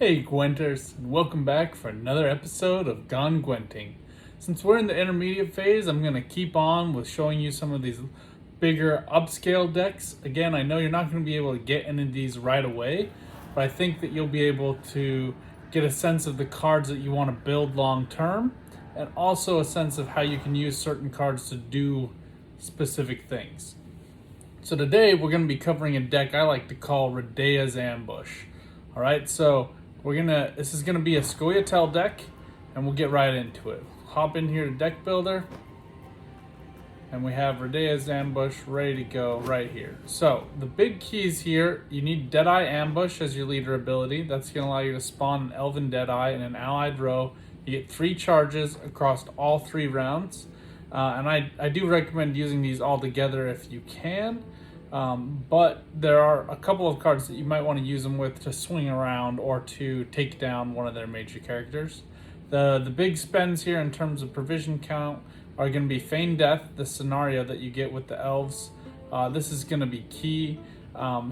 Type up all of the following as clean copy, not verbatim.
Hey Gwenters, and welcome back for another episode of Gone Gwenting. Since we're in the intermediate phase, I'm going to keep on with showing you some of these bigger upscale decks. Again, I know you're not going to be able to get into these right away, but I think that you'll be able to get a sense of the cards that you want to build long term, and also a sense of how you can use certain cards to do specific things. So today we're going to be covering a deck I like to call Radeyah's Ambush. All right, so this is gonna be a Scoia'tael deck, and we'll get right into it. Hop in here to Deck Builder, and we have Radeyah's Ambush ready to go right here. So the big keys here: you need Deadeye Ambush as your leader ability. That's gonna allow you to spawn an Elven Deadeye in an allied row. You get 3 charges across all 3 rounds, and I do recommend using these all together if you can. But there are a couple of cards that you might want to use them with to swing around or to take down one of their major characters. The big spends here in terms of provision count are going to be Feign Death, the scenario that you get with the elves. This is going to be key.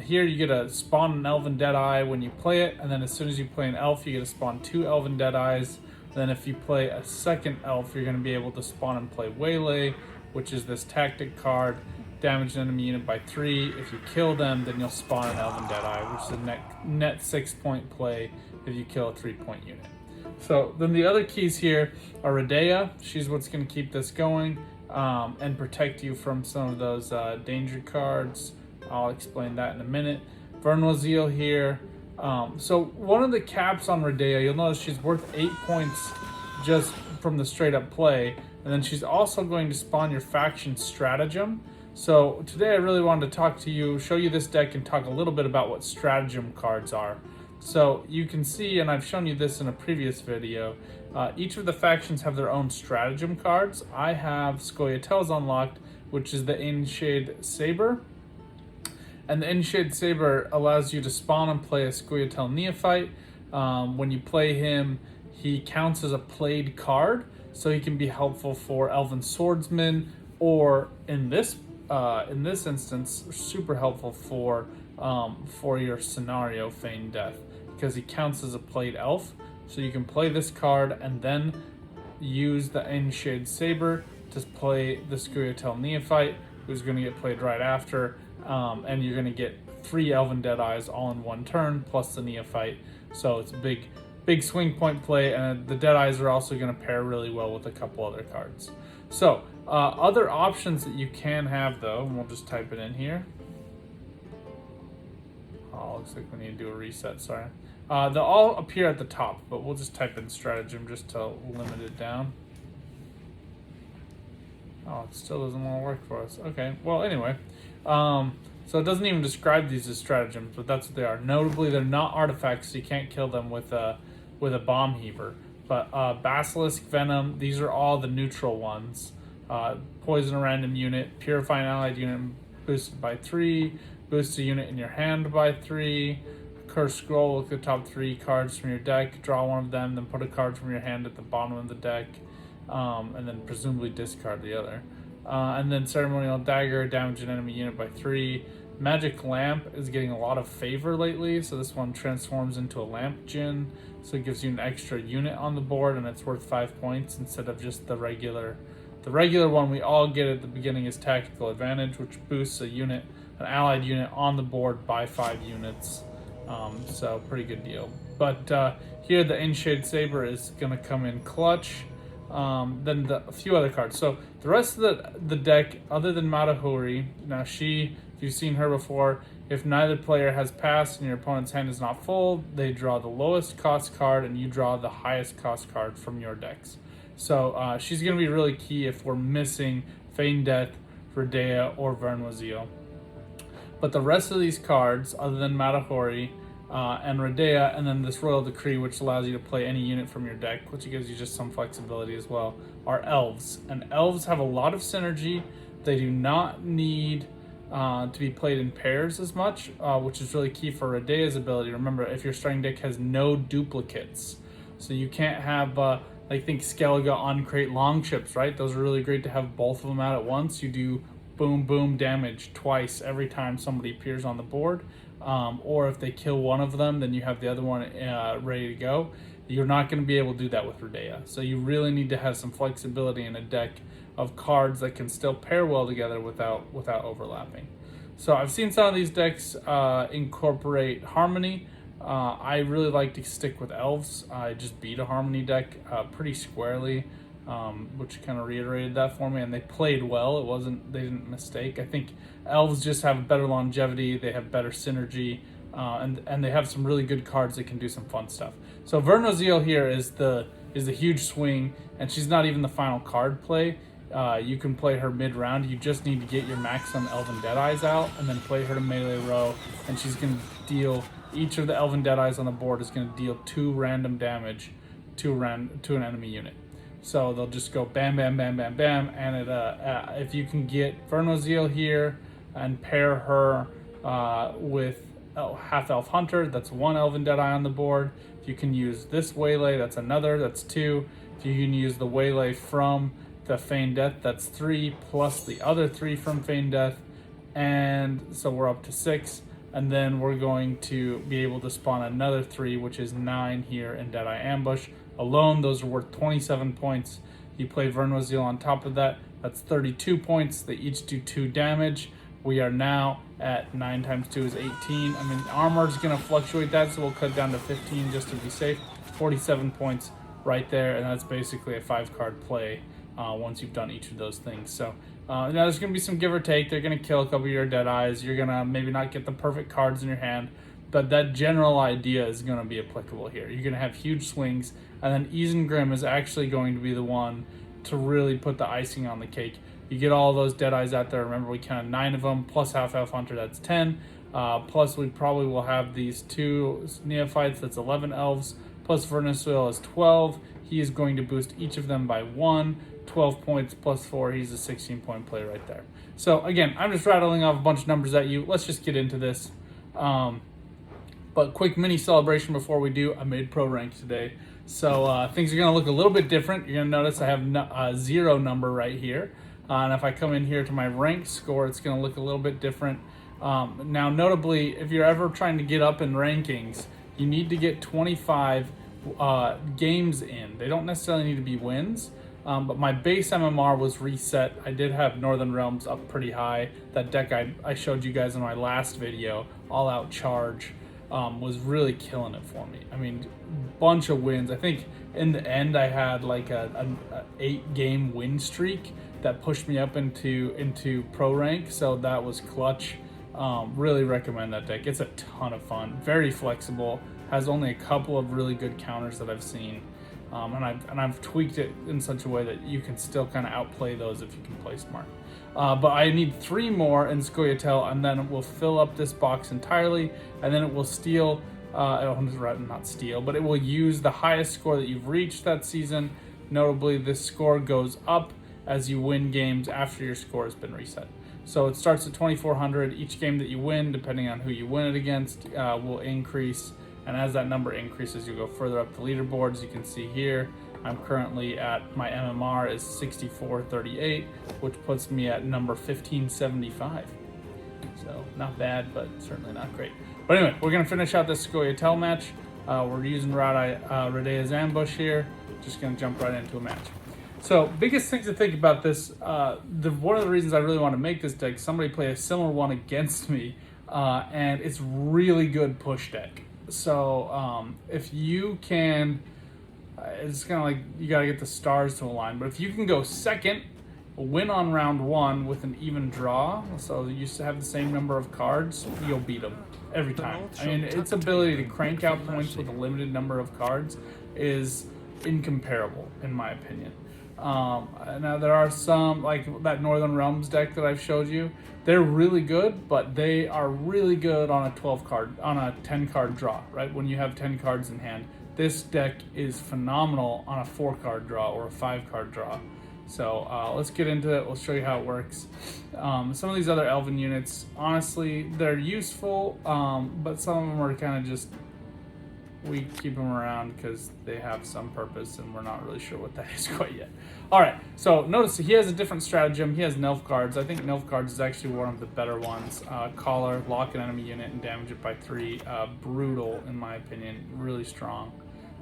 Here you get to spawn an Elven Deadeye when you play it, and then as soon as you play an elf, you get to spawn 2 Elven Deadeyes. Then if you play a second elf, you're going to be able to spawn and play Waylay, which is this tactic card. Damage an enemy unit by 3. If you kill them, then you'll spawn an Elven Deadeye, which is a net 6-point play if you kill a 3-point unit. So then the other keys here are Radeyah. She's what's going to keep this going and protect you from some of those danger cards. I'll explain that in a minute. Radeyah here. So one of the caps on Radeyah, you'll notice she's worth 8 points just from the straight up play, and then she's also going to spawn your faction stratagem. So today I really wanted to show you this deck and talk a little bit about what stratagem cards are. So you can see, and I've shown you this in a previous video, each of the factions have their own stratagem cards. I have Scoia'tael's unlocked, which is the Scoia'tael Saber. And the Scoia'tael Saber allows you to spawn and play a Scoia'tael Neophyte. When you play him, he counts as a played card, so he can be helpful for Elven Swordsman, or in this instance, super helpful for your scenario, Feign Death, because he counts as a played elf. So you can play this card and then use the Scoia'tael Saber to play the Scoia'tael Neophyte, who's going to get played right after, and you're going to get 3 Elven Deadeyes all in one turn, plus the Neophyte. So it's a big swing point play, and the Deadeyes are also going to pair really well with a couple other cards. So other options that you can have, though, and we'll just type it in here. Oh, looks like we need to do a reset, sorry. They'll all appear at the top, but we'll just type in stratagem just to limit it down. Oh, it still doesn't want to work for us. Okay, well, anyway. So it doesn't even describe these as stratagems, but that's what they are. Notably, they're not artifacts, so you can't kill them with a bomb heaver. But Basilisk, Venom, these are all the neutral ones. Poison a random unit, purify an allied unit boosted by 3, boost a unit in your hand by 3, curse scroll, look at the top 3 cards from your deck, draw one of them, then put a card from your hand at the bottom of the deck, and then presumably discard the other. And then Ceremonial Dagger, damage an enemy unit by 3. Magic Lamp is getting a lot of favor lately, so this one transforms into a Lamp Djinn, so it gives you an extra unit on the board, and it's worth 5 points instead of just the regular. The regular one we all get at the beginning is Tactical Advantage, which boosts an allied unit on the board by 5 units, so pretty good deal. But here the Scoia'tael Saber is going to come in clutch. Then a few other cards. So the rest of the deck, other than Madahuri, now if you've seen her before, if neither player has passed and your opponent's hand is not full, they draw the lowest cost card and you draw the highest cost card from your decks. So she's going to be really key if we're missing Feign Death, Radeyah, or Radeyah. But the rest of these cards, other than Madahuri and Radeyah, and then this Royal Decree, which allows you to play any unit from your deck, which gives you just some flexibility as well, are elves. And elves have a lot of synergy. They do not need to be played in pairs as much, which is really key for Radeyah's ability. Remember, if your starting deck has no duplicates, so you can't have think Skellige on crate long chips, right? Those are really great to have both of them out at once. You do boom, boom damage twice every time somebody appears on the board. Or if they kill one of them, then you have the other one ready to go. You're not going to be able to do that with Radeyah. So you really need to have some flexibility in a deck of cards that can still pair well together without overlapping. So I've seen some of these decks incorporate Harmony. I really like to stick with Elves. I just beat a Harmony deck pretty squarely, which kind of reiterated that for me, and they played well. They didn't mistake. I think Elves just have better longevity. They have better synergy, and they have some really good cards that can do some fun stuff. So Radeyah here is the huge swing, and she's not even the final card play. You can play her mid-round. You just need to get your maximum Elven Deadeyes out and then play her to melee row, and she's going to deal, each of the Elven Deadeyes on the board is going to deal 2 random damage to an enemy unit. So they'll just go bam, bam, bam, bam, bam, and if you can get Radeyah here and pair her with Half Elf Hunter, that's 1 Elven Deadeye on the board. If you can use this Waylay, that's another, that's 2. If you can use the Waylay from the Feigned Death, that's 3, plus the other 3 from Feigned Death, and so we're up to 6, and then we're going to be able to spawn another 3, which is 9 here in Deadeye Ambush. Alone, those are worth 27 points. You play Radeyah on top of that, that's 32 points. They each do 2 damage. We are now at 9 times 2 is 18. I mean, armor is going to fluctuate that, so we'll cut down to 15 just to be safe. 47 points right there, and that's basically a 5-card play once you've done each of those things. So now there's going to be some give or take. They're going to kill a couple of your Deadeyes. You're going to maybe not get the perfect cards in your hand, but that general idea is going to be applicable here. You're going to have huge swings, and then Isengrim is actually going to be the one to really put the icing on the cake. You get all those Deadeyes out there. Remember, we counted 9 of them, plus Half Elf Hunter, that's 10. Plus, we probably will have these 2 Neophytes, that's 11 Elves, plus Radeyah is 12. He is going to boost each of them by 1. 12 points plus 4, he's a 16-point play right there. So again, I'm just rattling off a bunch of numbers at you. Let's just get into this. But quick mini celebration before we do. I made pro rank today. So things are going to look a little bit different. You're going to notice I have a 0 number right here. And if I come in here to my rank score, it's going to look a little bit different. Now, notably, if you're ever trying to get up in rankings, you need to get 25 games in. They don't necessarily need to be wins. But my base MMR was reset. I did have Northern Realms up pretty high. That deck I showed you guys in my last video, All Out Charge, was really killing it for me. I mean, bunch of wins. I think in the end I had like an 8-game win streak that pushed me up into pro rank. So that was clutch. Really recommend that deck. It's a ton of fun. Very flexible. Has only a couple of really good counters that I've seen. And I've tweaked it in such a way that you can still kind of outplay those if you can play smart. But I need 3 more in Scoia'tael, and then it will fill up this box entirely, and then it will steal, not steal, but it will use the highest score that you've reached that season. Notably, this score goes up as you win games after your score has been reset. So it starts at 2,400. Each game that you win, depending on who you win it against, will increase. And as that number increases, you go further up the leaderboards. You can see here, I'm currently at, my MMR is 6438, which puts me at number 1575. So not bad, but certainly not great. But anyway, we're gonna finish out this Scoia'tael match. We're using Radeyah's ambush here. Just gonna jump right into a match. So biggest thing to think about this, one of the reasons I really want to make this deck, somebody played a similar one against me, and it's really good push deck. So if you can, it's kind of like you got to get the stars to align, but if you can go second, win on round 1 with an even draw, so you have the same number of cards, you'll beat them every time. I mean, its ability to crank out points with a limited number of cards is incomparable, in my opinion. Now there are some, like that Northern Realms deck that I've showed you, they're really good, but they are really good on a 10 card draw, right? When you have 10 cards in hand. This deck is phenomenal on a 4-card draw or a 5-card draw. So let's get into it. We'll show you how it works. Some of these other Elven units, honestly, they're useful, but some of them are kind of just we keep them around because they have some purpose and we're not really sure what that is quite yet. Alright, so notice he has a different stratagem. He has Nilfgaards. I think Nilfgaards is actually one of the better ones. Collar, lock an enemy unit and damage it by 3. Brutal, in my opinion. Really strong.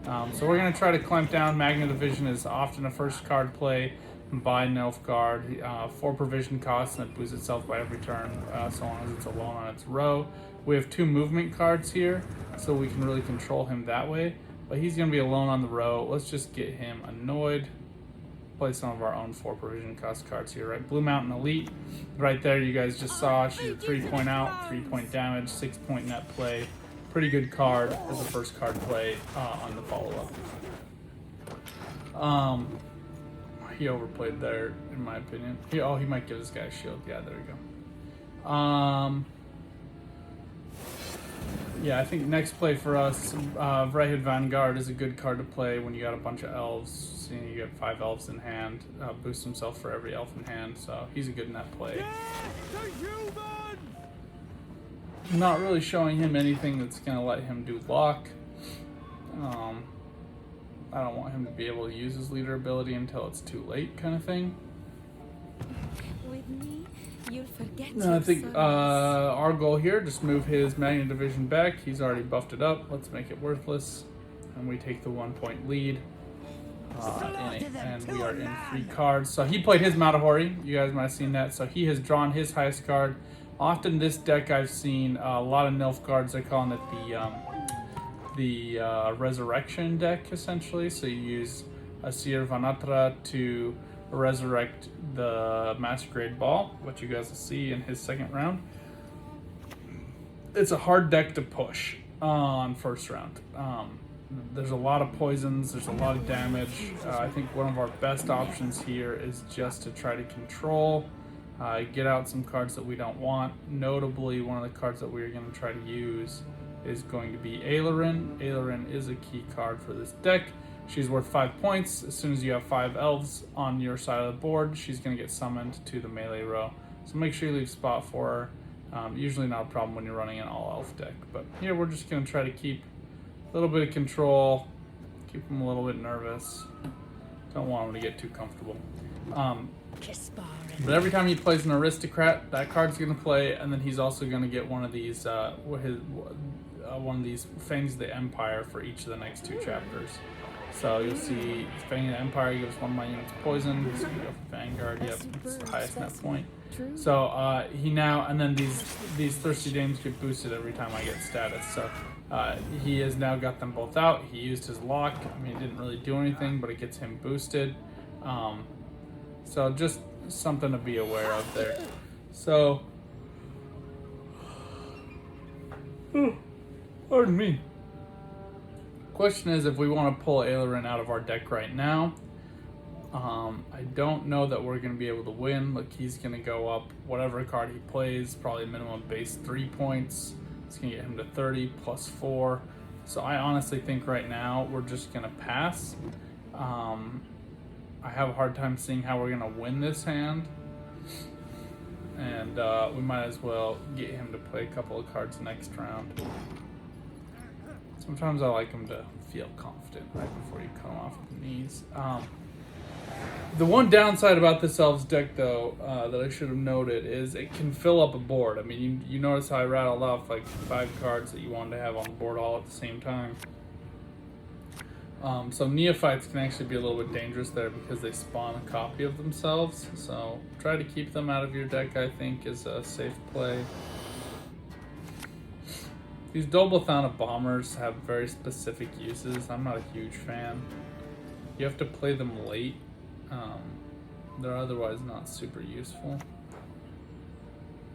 So we're going to try to clamp down. Magna Division is often a first card play by Nilfgaard. 4 provision costs and it boosts itself by every turn, so long as it's alone on its row. We have 2 movement cards here, so we can really control him that way. But he's going to be alone on the row. Let's just get him annoyed. Play some of our own 4 provision cost cards here, right? Blue Mountain Elite, right there. You guys just saw she's a 3-point out, 3-point damage, 6-point net play. Pretty good card as a first card play on the follow-up. He overplayed there, in my opinion. He might give this guy a shield. Yeah, there we go. Yeah, I think next play for us, Radeyah Vanguard is a good card to play when you got a bunch of elves. Seeing you get 5 elves in hand, boost himself for every elf in hand, so he's a good net play. Not really showing him anything that's going to let him do lock. I don't want him to be able to use his leader ability until it's too late, kind of thing. With me, you'll forget. No, I think our goal here, just move his Magna Division back. He's already buffed it up. Let's make it worthless. And we take the 1-point lead. And we are in 3 cards. So he played his Matahori. You guys might have seen that. So he has drawn his highest card. Often this deck I've seen a lot of Nilfgaards. They're calling it the Resurrection deck, essentially. So you use a Seer Vanatra to resurrect the Masquerade Ball, which you guys will see in his second round. It's a hard deck to push on first round. There's a lot of poisons, there's a lot of damage. I think one of our best options here is just to try to control, get out some cards that we don't want. Notably, one of the cards that we're going to try to use is going to be Ailerin. Ailerin is a key card for this deck. She's worth 5 points. As soon as you have 5 elves on your side of the board, she's going to get summoned to the melee row. So make sure you leave spot for her. Usually not a problem when you're running an all-elf deck. But here we're just going to try to keep a little bit of control, keep him a little bit nervous. Don't want him to get too comfortable. But every time he plays an aristocrat, that card's going to play, and then he's also going to get one of these one of these Fangs of the Empire for each of the next 2 chapters. So you'll see Fang of the Empire gives 1 of my units poison. So you go for Vanguard, yep, it's the highest net point. So he now, and then these Thirsty Dames get boosted every time I get status. So he has now got them both out. He used his lock. I mean, it didn't really do anything, but it gets him boosted. So just something to be aware of there. So, pardon me. Question is if we want to pull Ailerin out of our deck right now. I don't know that we're going to be able to win. Look, he's going to go up whatever card he plays, probably minimum base 3 points. It's going to get him to 30 plus 4. So I honestly think right now we're just going to pass. I have a hard time seeing how we're going to win this hand. And we might as well get him to play a couple of cards next round. Sometimes I like him to feel confident right before you cut him off with the knees. The one downside about this Elves deck, though, that I should have noted is it can fill up a board. I mean, you notice how I rattled off like 5 cards that you wanted to have on the board all at the same time. So Neophytes can actually be a little bit dangerous there because they spawn a copy of themselves. So try to keep them out of your deck, I think, is a safe play. These Doblathana bombers have very specific uses. I'm not a huge fan. You have to play them late. They're otherwise not super useful.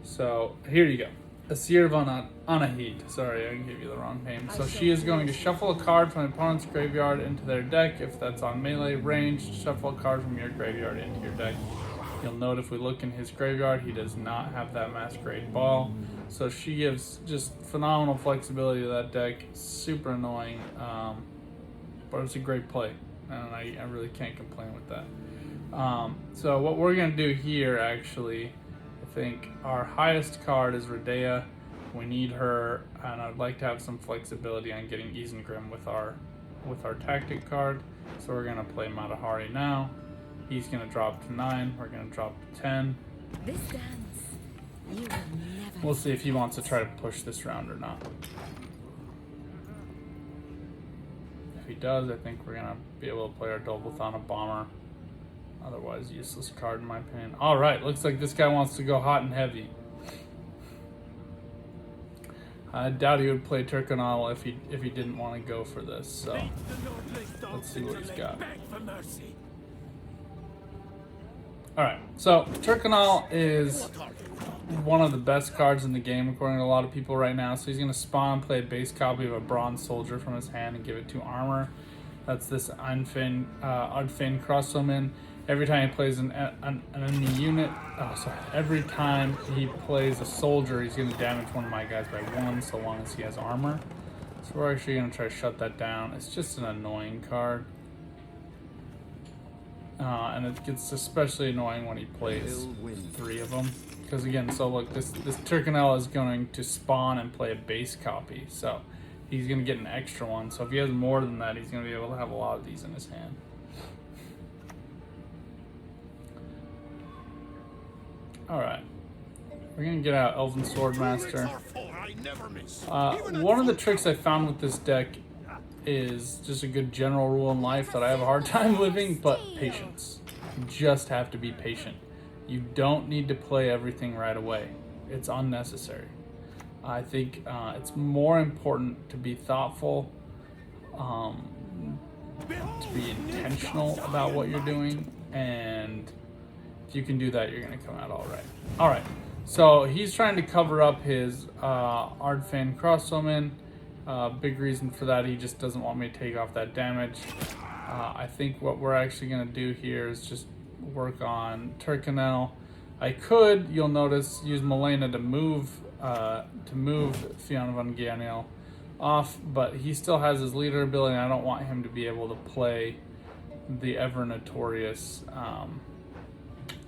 So here you go. Asir von Anahid. Sorry, I gave you the wrong name. So she is going to shuffle a card from the opponent's graveyard into their deck. If that's on melee range, shuffle a card from your graveyard into your deck. You'll note if we look in his graveyard, he does not have that Masquerade Ball. So she gives just phenomenal flexibility to that deck. Super annoying, but it's a great play. And I really can't complain with that. So what we're going to do here, actually, I think our highest card is Radeyah. We need her, and I'd like to have some flexibility on getting Isengrim with our tactic card. So we're gonna play Matahari now. He's gonna drop to 9. We're gonna drop to 10. This dance, you will never. We'll see if he wants to try to push this round or not. If he does, I think we're gonna be able to play our Dolbothana Bomber. Otherwise, useless card in my opinion. All right, looks like this guy wants to go hot and heavy. I doubt he would play Turkanal if he didn't want to go for this. So let's see what he's got. All right, so Turkanal is one of the best cards in the game according to a lot of people right now. So he's going to spawn, play a base copy of a Bronze Soldier from his hand, and give it 2 armor. That's this Unfin Crossbowman. Every time he plays an enemy unit, every time he plays a soldier, he's going to damage one of my guys by 1, so long as he has armor. So we're actually going to try to shut that down. It's just an annoying card. And it gets especially annoying when he plays 3 of them. Because again, so look, this Turkanel is going to spawn and play a base copy. So he's going to get an extra one. So if he has more than that, he's going to be able to have a lot of these in his hand. Alright, we're going to get out Elven Swordmaster. One of the tricks I found with this deck is just a good general rule in life that I have a hard time living, but patience. You just have to be patient. You don't need to play everything right away. It's unnecessary. I think it's more important to be thoughtful, to be intentional about what you're doing, and if you can do that, you're going to come out all right. All right, so he's trying to cover up his Ardfane Crossbowman. Big reason for that, he just doesn't want me to take off that damage. I think what we're actually going to do here is just work on Turkanel. I could, you'll notice, use Malena to move Fianna van Gianel off, but he still has his leader ability, and I don't want him to be able to play the ever notorious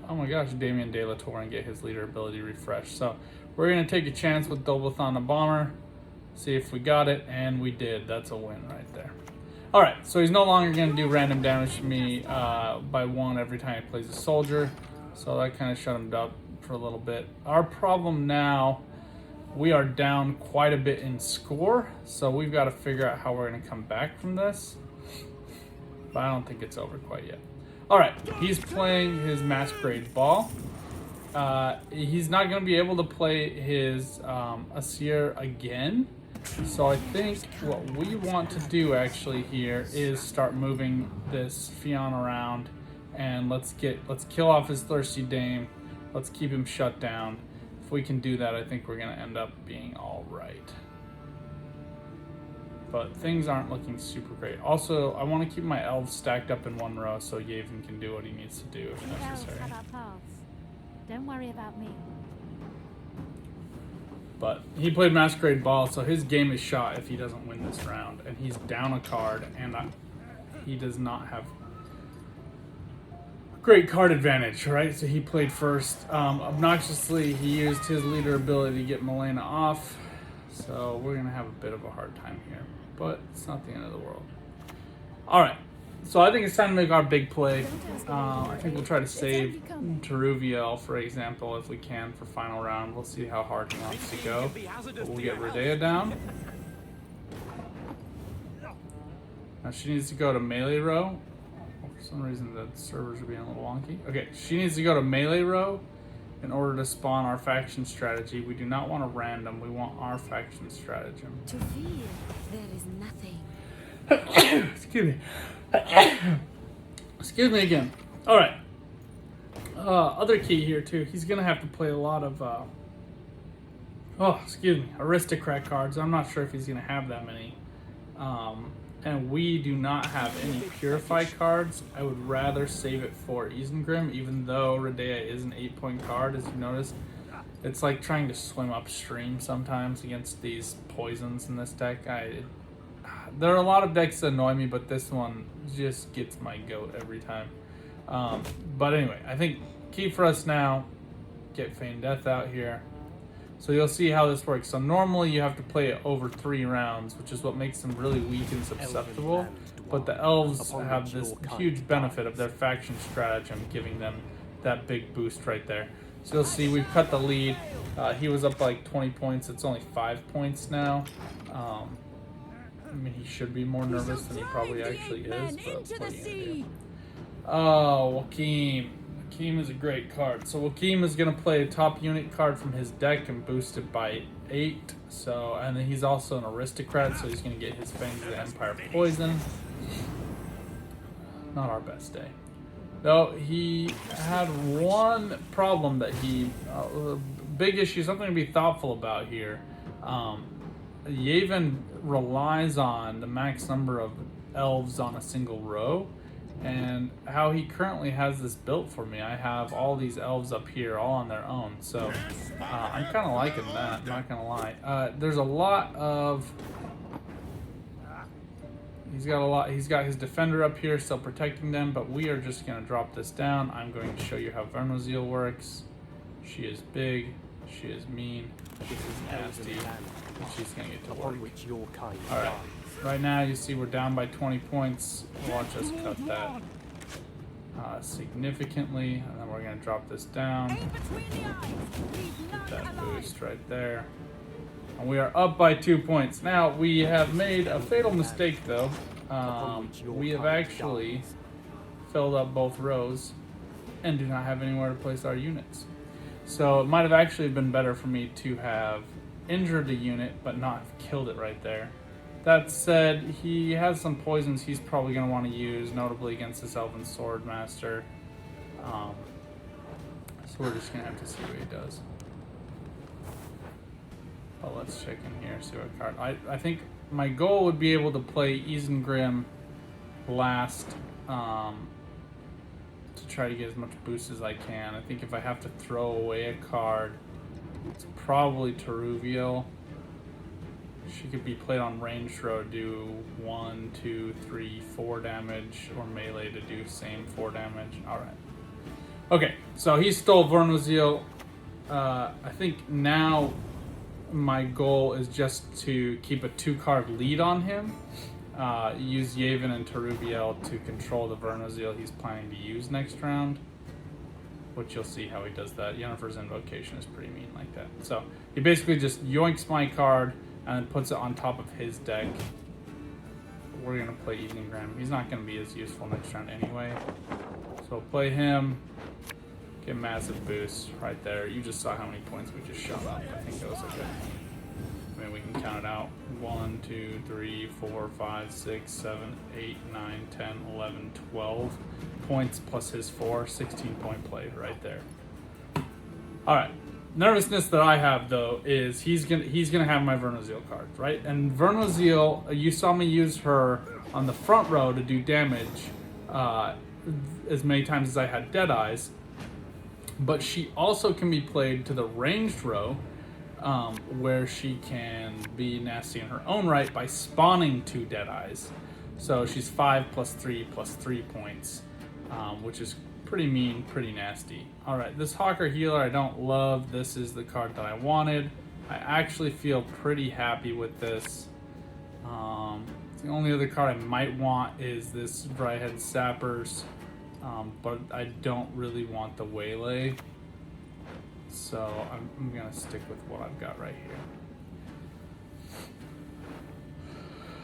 oh my gosh, Damien De La Torre, and get his leader ability refreshed. So we're going to take a chance with Dolbothana Bomber, see if we got it, and we did. That's a win right there. All right, so he's no longer going to do random damage to me by 1 every time he plays a soldier. So that kind of shut him up for a little bit. Our problem now, we are down quite a bit in score, so we've got to figure out how we're going to come back from this. But I don't think it's over quite yet. All right, he's playing his Masquerade Ball. He's not going to be able to play his Asir again. So I think what we want to do actually here is start moving this Fianna around, and let's kill off his Thirsty Dame. Let's keep him shut down. If we can do that, I think we're going to end up being all right. But things aren't looking super great. Also, I want to keep my elves stacked up in 1 row so Yavin can do what he needs to do if necessary. Don't worry about me. But he played Masquerade Ball, so his game is shot if he doesn't win this round. And he's down a card, and he does not have great card advantage, right? So he played first. Obnoxiously, he used his leader ability to get Malena off. So we're going to have a bit of a hard time here. But it's not the end of the world. All right. So I think it's time to make our big play. I think we'll try to save Teruviel, for example, if we can for final round. We'll see how hard he wants to go. But we'll get Radeyah down. Now she needs to go to melee row. For some reason the servers are being a little wonky. Okay, she needs to go to melee row in order to spawn our faction strategy. We do not want a random. We want our faction stratagem. To fear, there is nothing. Excuse me. Excuse me again. All right. Other key here too. He's gonna have to play a lot of aristocrat cards. I'm not sure if he's gonna have that many. And we do not have any purify cards. I would rather save it for Isengrim, even though Radeyah is an 8-point card, as you noticed. It's like trying to swim upstream sometimes against these poisons in this deck. There are a lot of decks that annoy me, but this one just gets my goat every time. But anyway, I think key for us now, get Feign Death out here. So you'll see how this works. So normally you have to play it over 3 rounds, which is what makes them really weak and susceptible. But the elves have this huge benefit of their faction stratagem giving them that big boost right there. So you'll see we've cut the lead. He was up like 20 points. It's only 5 points now. I mean, he should be more nervous than he probably actually is. But what are you gonna do? Oh, Wakim. Wakim is a great card. So Wakim is going to play a top unit card from his deck and boost it by 8. So, and then he's also an aristocrat, so he's going to get his Fangs of the Empire poison. Not our best day. Though he had one problem that big issue, something to be thoughtful about here. Yavin relies on the max number of elves on a single row. And how he currently has this built for me, I have all these elves up here all on their own, so I'm kind of liking that, not gonna lie. There's a lot of, he's got his defender up here still protecting them, but we are just gonna drop this down. I'm going to show you how Vernozeal works. She is big, she is mean, she is nasty, and she's gonna get to work. Alright. Right now, you see we're down by 20 points. Watch us cut that significantly, and then we're going to drop this down. Get that boost right there. And we are up by 2 points. Now, we have made a fatal mistake, though. We have actually filled up both rows and do not have anywhere to place our units. So it might have actually been better for me to have injured a unit, but not have killed it right there. That said, he has some poisons he's probably going to want to use, notably against this Elven Swordmaster. So we're just going to have to see what he does. Well, let's check in here, see what card. I think my goal would be able to play Isengrim last to try to get as much boost as I can. I think if I have to throw away a card, it's probably Teruviel. She could be played on ranged row, do 1, 2, 3, 4 damage, or melee to do same 4 damage. Alright. Okay, so he stole Vernozeal. I think now my goal is just to keep a 2-card lead on him. Use Yavin and Teruviel to control the Vernozeal he's planning to use next round. Which you'll see how he does that. Yennefer's Invocation is pretty mean like that. So he basically just yoinks my card and then puts it on top of his deck. We're going to play Isengrim. He's not going to be as useful next round anyway. So we'll play him. Get massive boost right there. You just saw how many points we just shot up. I think that was a good. I mean, we can count it out. 1, 2, 3, 4, 5, 6, 7, 8, 9, 10, 11, 12 points plus his 4. 16-point play right there. All right. Nervousness that I have though is he's gonna have my Vernozeal card, right? And Vernozeal, you saw me use her on the front row to do damage as many times as I had Deadeyes, but she also can be played to the ranged row, where she can be nasty in her own right by spawning 2 Deadeyes. So she's 5 plus 3 plus 3 points, which is pretty mean, pretty nasty. Alright, this Hawker Healer I don't love. This is the card that I wanted. I actually feel pretty happy with this. The only other card I might want is this Dryhead Sappers, but I don't really want the Waylay. So I'm going to stick with what I've got right here.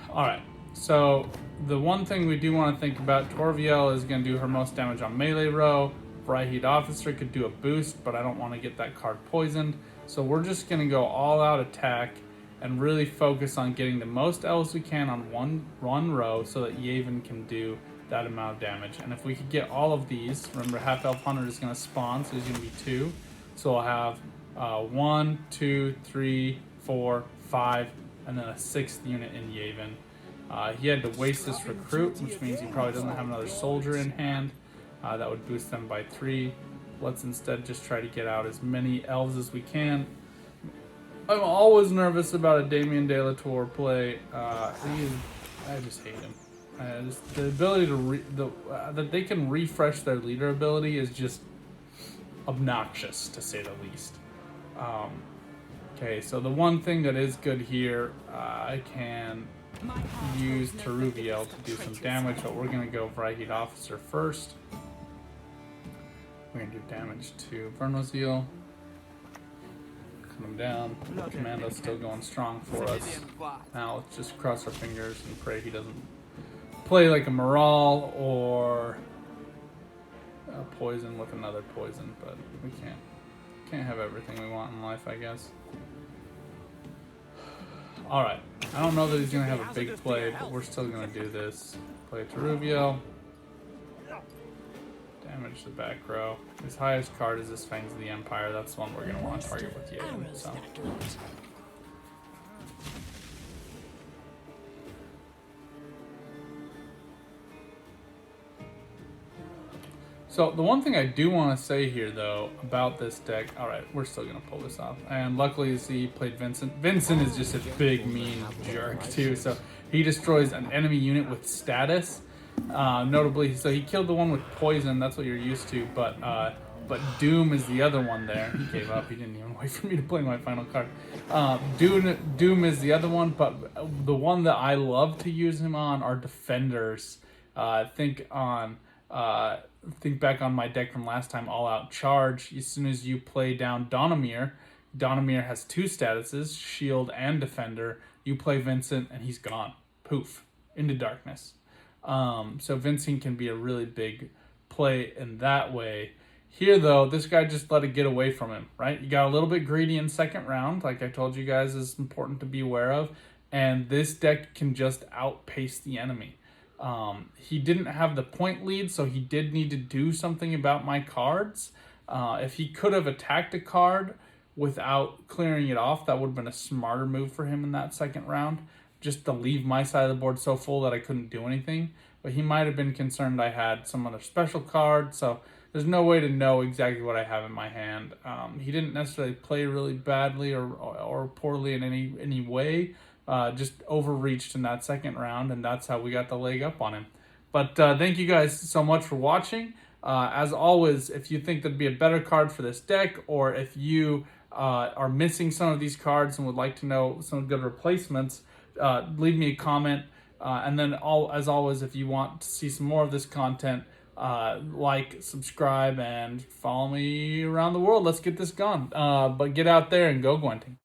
Alright. So the one thing we do want to think about, Torviel is going to do her most damage on melee row. Vrihid Officer could do a boost, but I don't want to get that card poisoned. So we're just going to go all out attack and really focus on getting the most elves we can on one row so that Yavin can do that amount of damage. And if we could get all of these, remember Half Elf Hunter is going to spawn, so he's going to be 2. So we'll have 1, 2, 3, 4, 5, and then a 6th unit in Yavin. He had to waste this recruit, which means he probably doesn't have another soldier in hand. That would boost them by 3. Let's instead just try to get out as many elves as we can. I'm always nervous about a Damien De La Tour play. I just hate him. The ability to that they can refresh their leader ability is just obnoxious, to say the least. Okay, so the one thing that is good here, I can use Radeyah to do some damage, but we're going to go Vrahid Officer first. We're going to do damage to Vernozil. Cut him down. Commando's still going strong for us. Now let's just cross our fingers and pray he doesn't play like a Moral or a poison with another poison, but we can't have everything we want in life, I guess. Alright, I don't know that he's going to have a big play, but we're still going to do this. Play Teruvio. Damage the back row. His highest card is this Fangs of the Empire. That's the one we're going to want to target with Yaden. So the one thing I do want to say here, though, about this deck... Alright, we're still going to pull this off. And luckily, he played Vincent. Vincent is just a big, mean jerk, too. So he destroys an enemy unit with status. Notably, so he killed the one with poison. That's what you're used to. But Doom is the other one there. He gave up. He didn't even wait for me to play my final card. Doom is the other one. But the one that I love to use him on are defenders. Think back on my deck from last time, All Out Charge. As soon as you play down Donimir has 2 statuses, Shield and Defender. You play Vincent and he's gone. Poof. Into darkness. So Vincent can be a really big play in that way. Here, though, this guy just let it get away from him, right? You got a little bit greedy in second round, like I told you guys is important to be aware of. And this deck can just outpace the enemy. He didn't have the point lead, so he did need to do something about my cards. If he could have attacked a card without clearing it off, that would have been a smarter move for him in that second round, just to leave my side of the board so full that I couldn't do anything. But he might have been concerned I had some other special card, so there's no way to know exactly what I have in my hand. He didn't necessarily play really badly or poorly in any way. Just overreached in that second round, and that's how we got the leg up on him. But thank you guys so much for watching. As always, if you think there'd be a better card for this deck, or if you are missing some of these cards and would like to know some good replacements, leave me a comment. And then, as always, if you want to see some more of this content, like, subscribe, and follow me around the world. Let's get this gone. But get out there and go Gwenting.